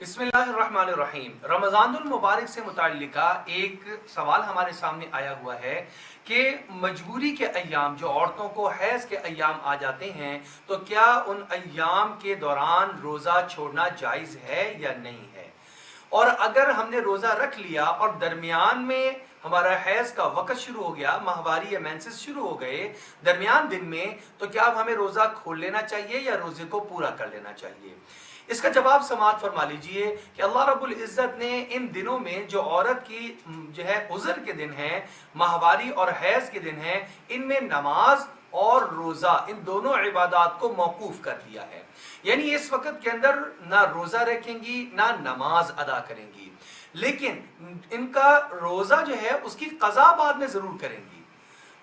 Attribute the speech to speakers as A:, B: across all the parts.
A: बिस्मिल्लाहिर्रहमानिर्रहीम। रमज़ानुल मुबारक से मुताल्लिका एक सवाल हमारे सामने आया हुआ है कि मजबूरी के अय्याम, जो औरतों को हैज़ के अय्याम आ जाते हैं, तो क्या उन अय्याम के दौरान रोज़ा छोड़ना जायज़ है या नहीं है। और अगर हमने रोज़ा रख लिया और दरमियान में हमारा हैज़ का वक़्त शुरू हो गया, माहवारी या मेंसेस शुरू हो गए दरमियान दिन में, तो क्या अब हमें रोज़ा खोल लेना चाहिए या रोज़े को पूरा कर लेना चाहिए। इसका जवाब समाअत फरमा लीजिए कि अल्लाह रब्बुल इज़्ज़त ने इन दिनों में जो औरत की जो है उज़र के दिन हैं, माहवारी और हैज़ के दिन हैं, इनमें नमाज और रोज़ा इन दोनों इबादत को मौकूफ़ कर दिया है। यानी इस वक़्त के अंदर ना रोज़ा रखेंगी ना नमाज अदा करेंगी, लेकिन इनका रोज़ा जो है उसकी क़ज़ा बाद में ज़रूर करेंगी।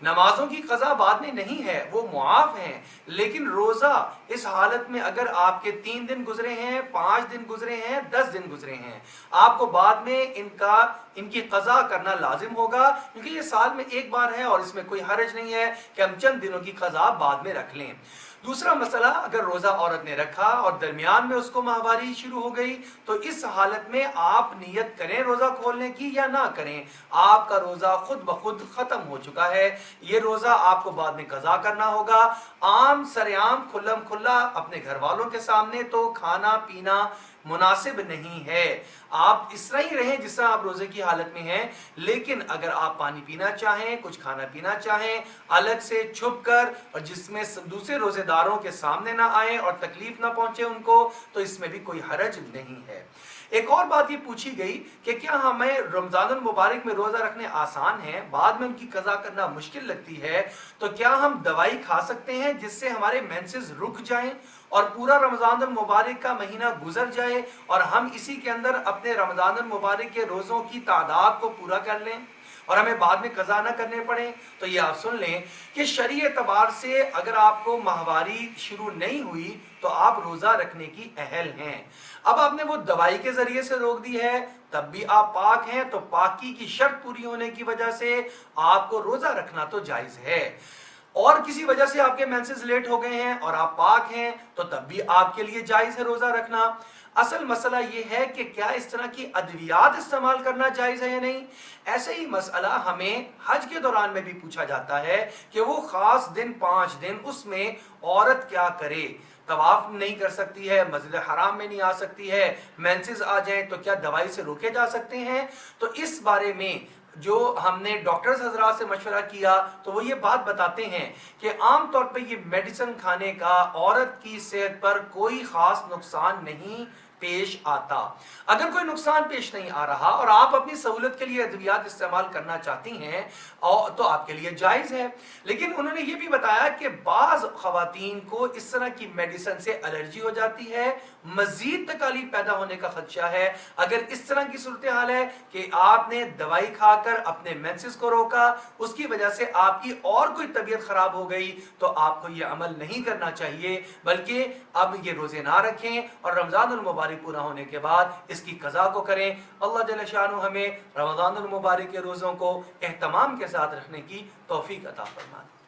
A: नमाजों की क़ज़ा बाद में नहीं है, वो मुआफ़ हैं, लेकिन रोज़ा इस हालत में अगर आपके 3 दिन गुजरे हैं, 5 दिन गुजरे हैं, 10 दिन गुजरे हैं, आपको बाद में इनकी क़ज़ा करना लाजिम होगा, क्योंकि ये साल में एक बार है और इसमें कोई हरज नहीं है कि हम चंद दिनों की क़ज़ा बाद में रख लें। दूसरा मसला, अगर रोज़ा औरत ने रखा और दरमियान में उसको माहवारी शुरू हो गई, तो इस हालत में आप नियत करें रोज़ा खोलने की या ना करें, आपका रोज़ा खुद ब खुद ख़त्म हो चुका है। ये रोज़ा आपको बाद में क़ज़ा करना होगा। आम सरेआम खुल्लम खुल्ला अपने घर वालों के सामने तो खाना पीना मुनासिब नहीं है। आप इस तरह ही रहें जिस तरह आप रोज़े की हालत में हैं, लेकिन अगर आप पानी पीना चाहें, कुछ खाना पीना चाहें, अलग से छुप कर, और जिसमें दूसरे रोज़ेदारों के सामने ना आए और तकलीफ ना पहुंचे उनको, तो इसमें भी कोई हरज नहीं है। एक और बात ये पूछी गई कि क्या हमें रमज़ानुल मुबारक में रोज़ा रखने आसान है, बाद में उनकी क़ज़ा करना मुश्किल लगती है, तो क्या हम दवाई खा सकते हैं जिससे हमारे मेंसेस रुक जाएं और पूरा रमज़ानुल मुबारक का महीना गुजर जाए और हम इसी के अंदर अपने रमज़ानुल मुबारक के रोज़ों की तादाद को पूरा कर लें और हमें बाद में क़ज़ा न करने पड़े। तो ये आप सुन लें कि शरई एतबार से अगर आपको माहवारी शुरू नहीं हुई तो आप रोज़ा रखने की अहल हैं। अब आपने वो दवाई के ज़रिए से रोक दी है, तब भी आप पाक हैं, तो पाकी की शर्त पूरी होने की वजह से आपको रोज़ा रखना तो जायज़ है। और किसी वजह से आपके मेंसेस लेट हो गए हैं और आप पाक हैं, तो तब भी आपके लिए जायज़ है रोज़ा रखना। असल मसला ये है कि क्या इस तरह की अद्वियात इस्तेमाल करना जायज़ है या नहीं। ऐसे ही मसला हमें हज के दौरान में भी पूछा जाता है कि वो ख़ास दिन 5 दिन उसमें औरत क्या करे। तवाफ नहीं कर सकती है, मस्जिद हराम में नहीं आ सकती है, मेंसेस आ जाएं तो क्या दवाई से रोके जा सकते हैं। तो इस बारे में जो हमने डॉक्टर्स हजरात से मशवरा किया, तो वो ये बात बताते हैं कि आम तौर पे ये मेडिसिन खाने का औरत की सेहत पर कोई ख़ास नुकसान नहीं पेश आता। अगर कोई नुकसान पेश नहीं आ रहा और आप अपनी सहूलत के लिए अद्वियात इस्तेमाल करना चाहती हैं तो आपके लिए जायज़ है। लेकिन उन्होंने ये भी बताया कि बाज़ ख़वातीन को इस तरह की मेडिसिन से एलर्जी हो जाती है, मज़ीद तकालीफ पैदा होने का खदशा है। अगर इस तरह की सूरत हाल है कि आपने दवाई खाकर अपने मेंसेस को रोका, उसकी वजह से आपकी और कोई तबीयत ख़राब हो गई, तो आपको ये अमल नहीं करना चाहिए, बल्कि अब ये रोज़े ना रखें और रमज़ानुल मुबारक पूरा होने के बाद इसकी क़ज़ा को करें। अल्लाह जल्ल शानु हमें रमज़ानुल मुबारक के रोज़ों को एहतमाम के साथ रखने की तौफीक अता फरमाए।